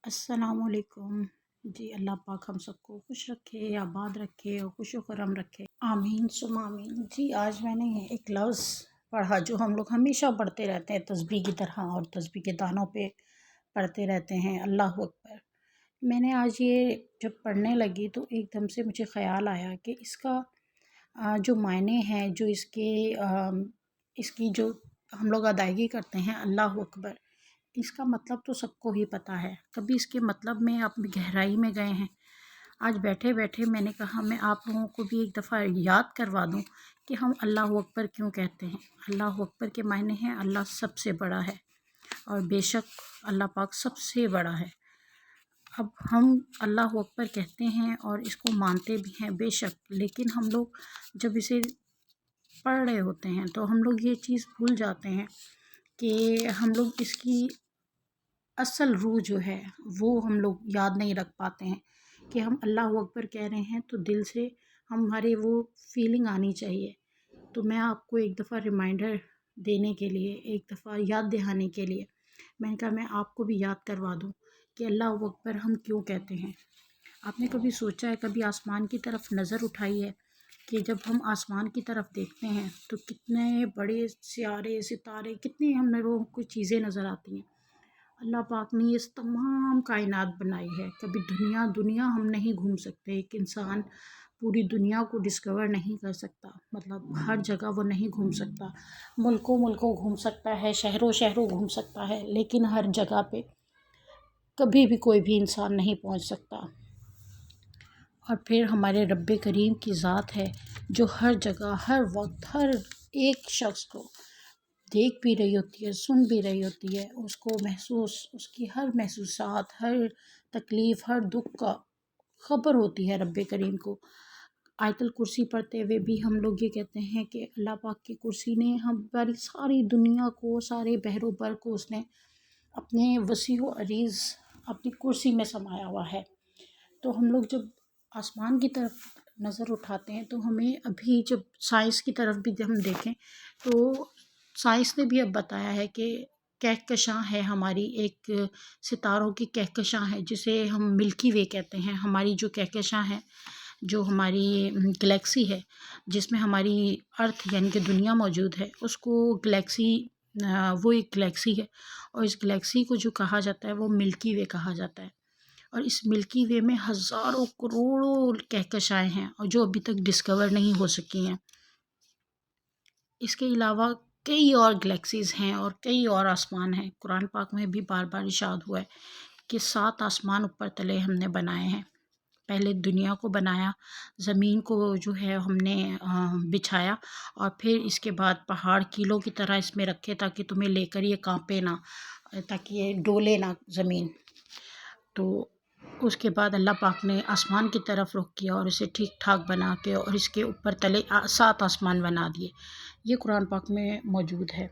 السلام علیکم جی۔ اللہ پاک ہم سب کو خوش رکھے، آباد رکھے اور خوش و خرم رکھے، آمین ثم آمین۔ جی آج میں نے ایک لفظ پڑھا جو ہم لوگ ہمیشہ پڑھتے رہتے ہیں تسبیح کی طرح، اور تسبیح کے دانوں پہ پڑھتے رہتے ہیں، اللہ اکبر۔ میں نے آج یہ جب پڑھنے لگی تو ایک دم سے مجھے خیال آیا کہ اس کا جو معنی ہے، جو اس کی جو ہم لوگ ادائیگی کرتے ہیں اللہ اکبر، اس کا مطلب تو سب کو ہی پتہ ہے۔ کبھی اس کے مطلب میں آپ گہرائی میں گئے ہیں؟ آج بیٹھے بیٹھے میں نے کہا میں آپ لوگوں کو بھی ایک دفعہ یاد کروا دوں کہ ہم اللہ اکبر کیوں کہتے ہیں۔ اللہ اکبر کے معنی ہیں اللہ سب سے بڑا ہے، اور بے شک اللہ پاک سب سے بڑا ہے۔ اب ہم اللہ اکبر کہتے ہیں اور اس کو مانتے بھی ہیں بے شک، لیکن ہم لوگ جب اسے پڑھ رہے ہوتے ہیں تو ہم لوگ یہ چیز بھول جاتے ہیں کہ ہم لوگ اس کی اصل روح جو ہے وہ ہم لوگ یاد نہیں رکھ پاتے ہیں کہ ہم اللہ اکبر کہہ رہے ہیں تو دل سے ہمارے وہ فیلنگ آنی چاہیے۔ تو میں آپ کو ایک دفعہ ریمائنڈر دینے کے لیے، ایک دفعہ یاد دہانے کے لیے میں نے کہا میں آپ کو بھی یاد کروا دوں کہ اللہ اکبر ہم کیوں کہتے ہیں۔ آپ نے کبھی سوچا ہے، کبھی آسمان کی طرف نظر اٹھائی ہے کہ جب ہم آسمان کی طرف دیکھتے ہیں تو کتنے بڑے سیارے ستارے، کتنی ہم لوگوں کو چیزیں نظر آتی ہیں۔ اللہ پاک نے اس تمام کائنات بنائی ہے۔ کبھی دنیا ہم نہیں گھوم سکتے، ایک انسان پوری دنیا کو ڈسکور نہیں کر سکتا، مطلب ہر جگہ وہ نہیں گھوم سکتا۔ ملکوں گھوم سکتا ہے، شہروں گھوم سکتا ہے، لیکن ہر جگہ پہ کبھی بھی کوئی بھی انسان نہیں پہنچ سکتا۔ اور پھر ہمارے رب کریم کی ذات ہے جو ہر جگہ، ہر وقت، ہر ایک شخص کو دیکھ بھی رہی ہوتی ہے، سن بھی رہی ہوتی ہے، اس کو محسوس، اس کی ہر محسوسات، ہر تکلیف، ہر دکھ کا خبر ہوتی ہے رب کریم کو۔ آیت الکرسی پڑھتے ہوئے بھی ہم لوگ یہ کہتے ہیں کہ اللہ پاک کی کرسی نے ہماری ساری دنیا کو، سارے بحر و بر کو اس نے اپنے وسیع و عریض اپنی کرسی میں سمایا ہوا ہے۔ تو ہم لوگ جب آسمان کی طرف نظر اٹھاتے ہیں تو ہمیں ابھی جب سائنس کی طرف بھی ہم دیکھیں تو سائنس نے بھی اب بتایا ہے کہ کہکشاں ہے ہماری، ایک ستاروں کی کہکشاں ہے جسے ہم ملکی وے کہتے ہیں۔ ہماری جو کہکشاں ہے، جو ہماری گلیکسی ہے جس میں ہماری ارتھ یعنی کہ دنیا موجود ہے، اس کو گلیکسی، وہ ایک گلیکسی ہے، اور اس گلیکسی کو جو کہا جاتا ہے وہ ملکی وے کہا جاتا ہے۔ اور اس ملکی وے میں ہزاروں کروڑوں کہکشائیں ہیں اور جو ابھی تک ڈسکور نہیں ہو سکی ہیں۔ اس کے علاوہ کئی اور گلیکسیز ہیں اور کئی اور آسمان ہیں۔ قرآن پاک میں بھی بار بار ارشاد ہوا ہے کہ 7 آسمان اوپر تلے ہم نے بنائے ہیں۔ پہلے دنیا کو بنایا، زمین کو جو ہے ہم نے بچھایا، اور پھر اس کے بعد پہاڑ کیلوں کی طرح اس میں رکھے تاکہ تمہیں لے کر یہ کانپے نہ، تاکہ یہ ڈولے نہ زمین۔ تو اس کے بعد اللہ پاک نے آسمان کی طرف رخ کیا اور اسے ٹھیک ٹھاک بنا کے، اور اس کے اوپر تلے 7 آسمان بنا دیے۔ یہ قرآن پاک میں موجود ہے۔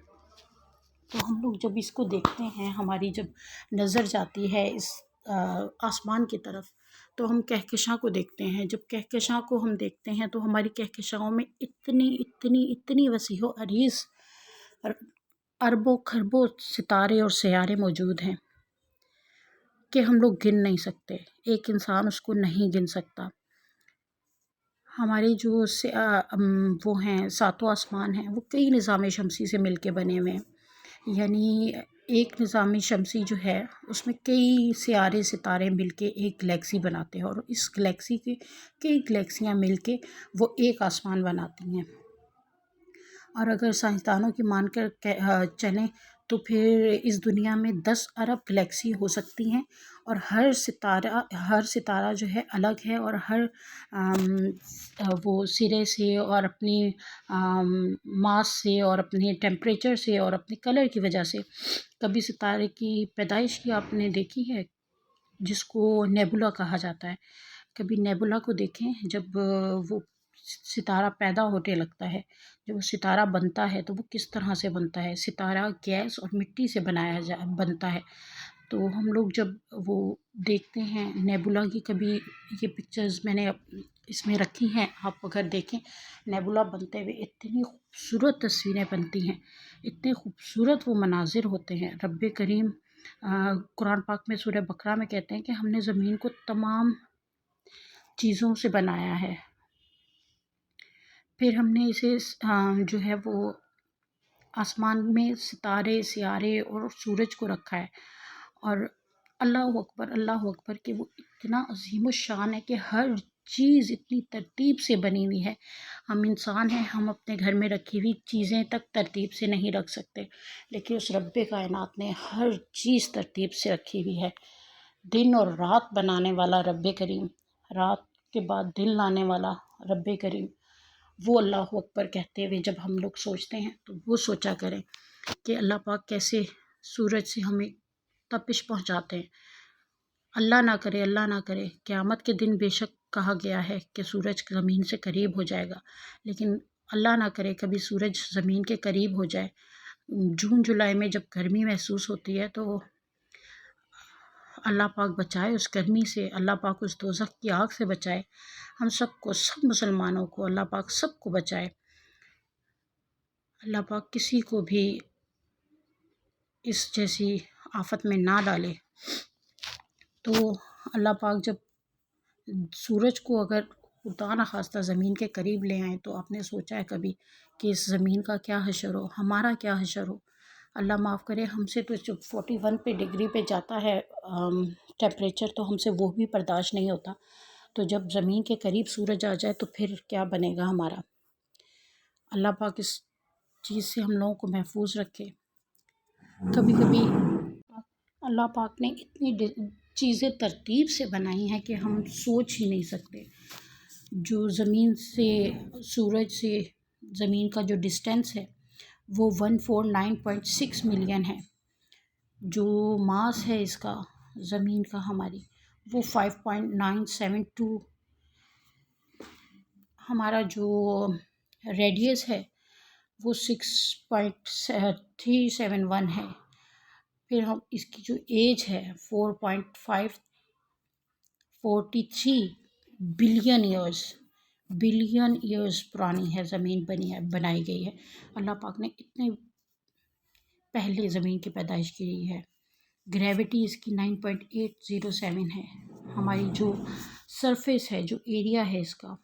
تو ہم لوگ جب اس کو دیکھتے ہیں، ہماری جب نظر جاتی ہے اس آسمان کی طرف تو ہم کہکشاں کو دیکھتے ہیں۔ جب کہکشاں کو ہم دیکھتے ہیں تو ہماری کہکشاؤں میں اتنی وسیع و عریض اربوں خربوں ستارے اور سیارے موجود ہیں کہ ہم لوگ گن نہیں سکتے، ایک انسان اس کو نہیں گن سکتا۔ ہمارے جو وہ ہیں 7 آسمان ہیں، وہ کئی نظام شمسی سے مل کے بنے ہوئے ہیں، یعنی ایک نظام شمسی جو ہے اس میں کئی سیارے ستارے مل کے ایک گلیکسی بناتے ہیں، اور اس گلیکسی کے کئی گلیکسیاں مل کے وہ ایک آسمان بناتی ہیں۔ اور اگر سائنسدانوں کی مان کر چلیں تو پھر اس دنیا میں 10 ارب گلیکسی ہو سکتی ہیں، اور ہر ستارہ جو ہے الگ ہے، اور ہر وہ سرے سے اور اپنی ماس سے اور اپنے ٹیمپریچر سے اور اپنے کلر کی وجہ سے، کبھی ستارے کی پیدائش کی آپ نے دیکھی ہے جس کو نیبولا کہا جاتا ہے؟ کبھی نیبولا کو دیکھیں، جب وہ ستارہ پیدا ہونے لگتا ہے، جب وہ ستارہ بنتا ہے تو وہ کس طرح سے بنتا ہے؟ ستارہ گیس اور مٹی سے بنتا ہے۔ تو ہم لوگ جب وہ دیکھتے ہیں نیبولا کی، کبھی یہ پکچرز میں نے اس میں رکھی ہیں، آپ اگر دیکھیں نیبولا بنتے ہوئے اتنی خوبصورت تصویریں بنتی ہیں، اتنے خوبصورت وہ مناظر ہوتے ہیں۔ رب کریم قرآن پاک میں سورہ بقرہ میں کہتے ہیں کہ ہم نے زمین کو تمام چیزوں سے بنایا ہے، پھر ہم نے اسے جو ہے وہ آسمان میں ستارے سیارے اور سورج کو رکھا ہے، اور اللہ اکبر کہ وہ اتنا عظیم الشان ہے کہ ہر چیز اتنی ترتیب سے بنی ہوئی ہے۔ ہم انسان ہیں، ہم اپنے گھر میں رکھی ہوئی چیزیں تک ترتیب سے نہیں رکھ سکتے، لیکن اس رب کائنات نے ہر چیز ترتیب سے رکھی ہوئی ہے۔ دن اور رات بنانے والا رب کریم، رات کے بعد دن لانے والا رب کریم، وہ اللہ اکبر کہتے ہوئے جب ہم لوگ سوچتے ہیں تو وہ سوچا کریں کہ اللہ پاک کیسے سورج سے ہمیں تپش پہنچاتے ہیں۔ اللہ نہ کرے قیامت کے دن بے شک کہا گیا ہے کہ سورج زمین سے قریب ہو جائے گا، لیکن اللہ نہ کرے کبھی سورج زمین کے قریب ہو جائے۔ جون جولائی میں جب گرمی محسوس ہوتی ہے تو اللہ پاک بچائے اس گرمی سے، اللہ پاک اس دوزخ کی آگ سے بچائے، ہم سب کو، سب مسلمانوں کو اللہ پاک سب کو بچائے۔ اللہ پاک کسی کو بھی اس جیسی آفت میں نہ ڈالے۔ تو اللہ پاک جب سورج کو اگر خدا نخواستہ زمین کے قریب لے آئیں تو آپ نے سوچا ہے کبھی کہ اس زمین کا کیا حشر ہو، ہمارا کیا حشر ہو۔ اللہ معاف کرے، ہم سے تو جب 41 ڈگری پہ جاتا ہے ٹیمپریچر تو ہم سے وہ بھی برداشت نہیں ہوتا، تو جب زمین کے قریب سورج آ جائے تو پھر کیا بنے گا ہمارا۔ اللہ پاک اس چیز سے ہم لوگوں کو محفوظ رکھے۔ کبھی کبھی اللہ پاک نے اتنی چیزیں ترتیب سے بنائی ہیں کہ ہم سوچ ہی نہیں سکتے۔ جو زمین سے سورج سے زمین کا جو ڈسٹینس ہے وہ 149.6 ملین ہے، جو ماس ہے اس کا زمین کا ہماری وہ 5.972، ہمارا جو ریڈیس ہے وہ 6.371 ہے، پھر ہم اس کی جو ایج ہے 4.543 بلین ایئرز پرانی ہے، زمین بنائی گئی ہے۔ اللہ پاک نے اتنے پہلے زمین کی پیدائش کی ہے۔ گریوٹی اس کی 9.807 ہے، ہماری جو سرفیس ہے، جو ایریا ہے اس کا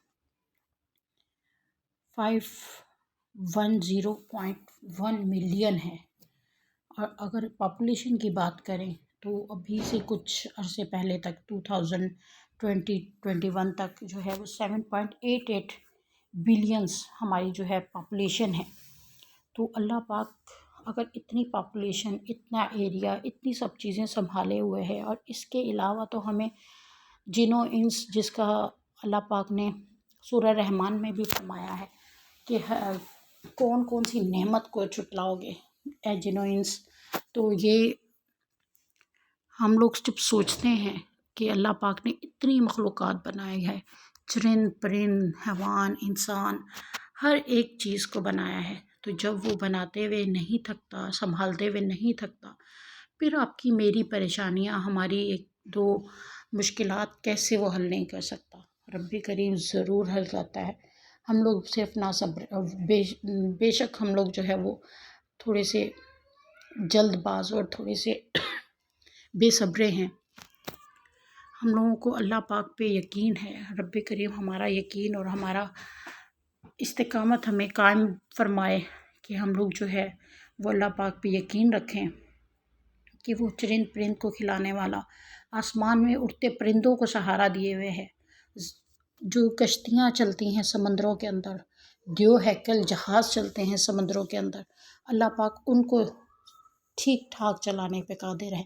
510.1 ملین ہے۔ اور اگر پاپولیشن کی بات کریں تو ابھی سے کچھ عرصے پہلے تک 2021 تک جو ہے وہ 7.88 بلینس ہماری جو ہے پاپولیشن ہے۔ تو اللہ پاک اگر اتنی پاپولیشن، اتنا ایریا، اتنی سب چیزیں سنبھالے ہوئے ہے، اور اس کے علاوہ تو ہمیں جن و انس، جس کا اللہ پاک نے سورہ رحمان میں بھی فرمایا ہے کہ کون کون سی نعمت کو چھٹلاؤ گے اے جن و انس، تو یہ ہم لوگ جب سوچتے ہیں کہ اللہ پاک نے اتنی مخلوقات بنائی ہے، چرند پرند حیوان انسان، ہر ایک چیز کو بنایا ہے، تو جب وہ بناتے ہوئے نہیں تھکتا، سنبھالتے ہوئے نہیں تھکتا، پھر آپ کی میری پریشانیاں، ہماری ایک دو مشکلات کیسے وہ حل نہیں کر سکتا۔ رب کریم ضرور حل کرتا ہے۔ ہم لوگ صرف نہ صبر، بے شک ہم لوگ جو ہے وہ تھوڑے سے جلد باز اور تھوڑے سے بے صبرے ہیں۔ ہم لوگوں کو اللہ پاک پہ یقین ہے، رب کریم ہمارا یقین اور ہمارا استقامت ہمیں قائم فرمائے کہ ہم لوگ جو ہے وہ اللہ پاک پہ یقین رکھیں کہ وہ چرند پرند کو کھلانے والا، آسمان میں اڑتے پرندوں کو سہارا دیے ہوئے ہے، جو کشتیاں چلتی ہیں سمندروں کے اندر، دیو ہیکل جہاز چلتے ہیں سمندروں کے اندر، اللہ پاک ان کو ٹھیک ٹھاک چلانے پہ قادر ہے۔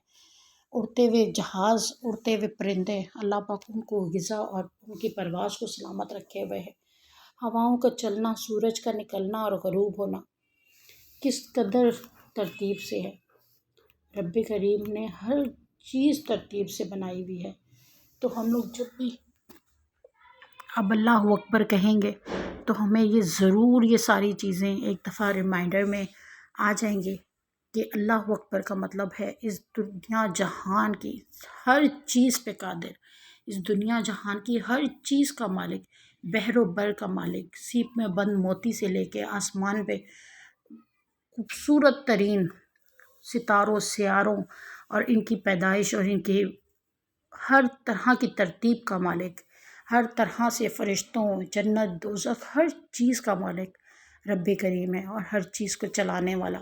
اڑتے ہوئے جہاز، اڑتے ہوئے پرندے، اللہ پاک ان کو غذا اور ان کی پرواز کو سلامت رکھے ہوئے ہے۔ ہواؤں کا چلنا، سورج کا نکلنا اور غروب ہونا کس قدر ترتیب سے ہے۔ رب کریم نے ہر چیز ترتیب سے بنائی ہوئی ہے، تو ہم لوگ جب بھی اب اللہ اکبر کہیں گے تو ہمیں یہ ضرور یہ ساری چیزیں ایک دفعہ ریمائنڈر میں آ جائیں گے کہ اللہ اکبر کا مطلب ہے اس دنیا جہان کی ہر چیز پہ قادر، اس دنیا جہان کی ہر چیز کا مالک، بحر و بر کا مالک، سیپ میں بند موتی سے لے کے آسمان پہ خوبصورت ترین ستاروں سیاروں اور ان کی پیدائش اور ان کی ہر طرح کی ترتیب کا مالک، ہر طرح سے فرشتوں، جنت، دوزخ، ہر چیز کا مالک رب کریم ہے، اور ہر چیز کو چلانے والا،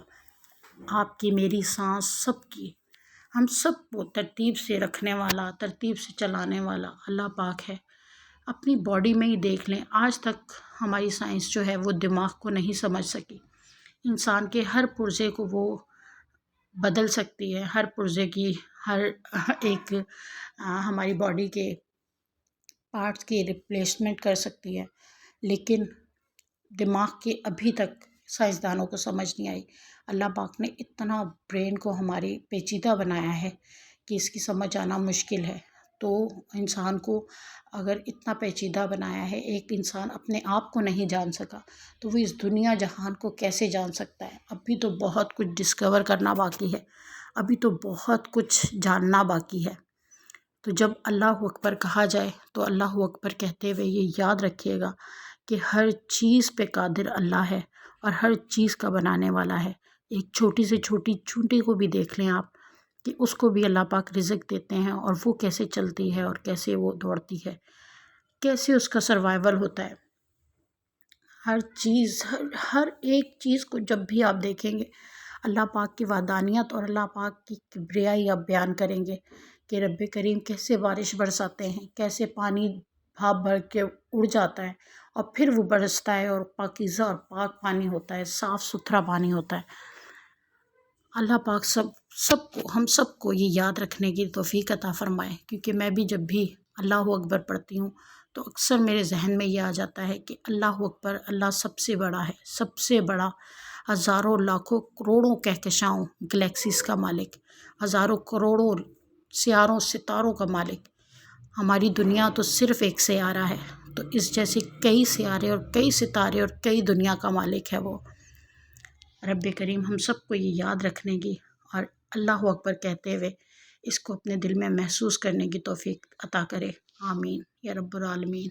آپ کی میری سانس سب کی، ہم سب کو ترتیب سے رکھنے والا، ترتیب سے چلانے والا اللہ پاک ہے۔ اپنی باڈی میں ہی دیکھ لیں، آج تک ہماری سائنس جو ہے وہ دماغ کو نہیں سمجھ سکی، انسان کے ہر پرزے کو وہ بدل سکتی ہے، ہر پرزے کی ہر ایک ہماری باڈی کے پارٹس کی ریپلیسمنٹ کر سکتی ہے، لیکن دماغ کی ابھی تک سائنسدانوں کو سمجھ نہیں آئی۔ اللہ پاک نے اتنا برین کو ہماری پیچیدہ بنایا ہے کہ اس کی سمجھ آنا مشکل ہے، تو انسان کو اگر اتنا پیچیدہ بنایا ہے، ایک انسان اپنے آپ کو نہیں جان سکا تو وہ اس دنیا جہان کو کیسے جان سکتا ہے؟ ابھی تو بہت کچھ ڈسکور کرنا باقی ہے، ابھی تو بہت کچھ جاننا باقی ہے۔ تو جب اللہ اکبر کہا جائے تو اللہ اکبر کہتے ہوئے یہ یاد رکھیے گا کہ ہر چیز پہ قادر اللہ ہے اور ہر چیز کا بنانے والا ہے۔ ایک چھوٹی سے چھوٹی چونٹی کو بھی دیکھ لیں آپ کہ اس کو بھی اللہ پاک رزق دیتے ہیں، اور وہ کیسے چلتی ہے اور کیسے وہ دوڑتی ہے، کیسے اس کا سروائیول ہوتا ہے۔ ہر چیز، ہر ایک چیز کو جب بھی آپ دیکھیں گے اللہ پاک کی وحدانیت اور اللہ پاک کی کبریائی آپ بیان کریں گے کہ رب کریم کیسے بارش برساتے ہیں، کیسے پانی بھاپ بھر کے اڑ جاتا ہے اور پھر وہ برستا ہے اور پاکیزہ اور پاک پانی ہوتا ہے، صاف ستھرا پانی ہوتا ہے۔ اللہ پاک سب کو، ہم سب کو یہ یاد رکھنے کی توفیق عطا فرمائے، کیونکہ میں بھی جب بھی اللہ اکبر پڑھتی ہوں تو اکثر میرے ذہن میں یہ آ جاتا ہے کہ اللہ اکبر، اللہ سب سے بڑا ہے، سب سے بڑا، ہزاروں لاکھوں کروڑوں کہکشاؤں گلیکسیز کا مالک، ہزاروں کروڑوں سیاروں ستاروں کا مالک۔ ہماری دنیا تو صرف ایک سیارہ ہے، تو اس جیسے کئی سیارے اور کئی ستارے اور کئی دنیا کا مالک ہے وہ۔ رب کریم ہم سب کو یہ یاد رکھنے کی اور اللہ اکبر کہتے ہوئے اس کو اپنے دل میں محسوس کرنے کی توفیق عطا کرے، آمین یا رب العالمین۔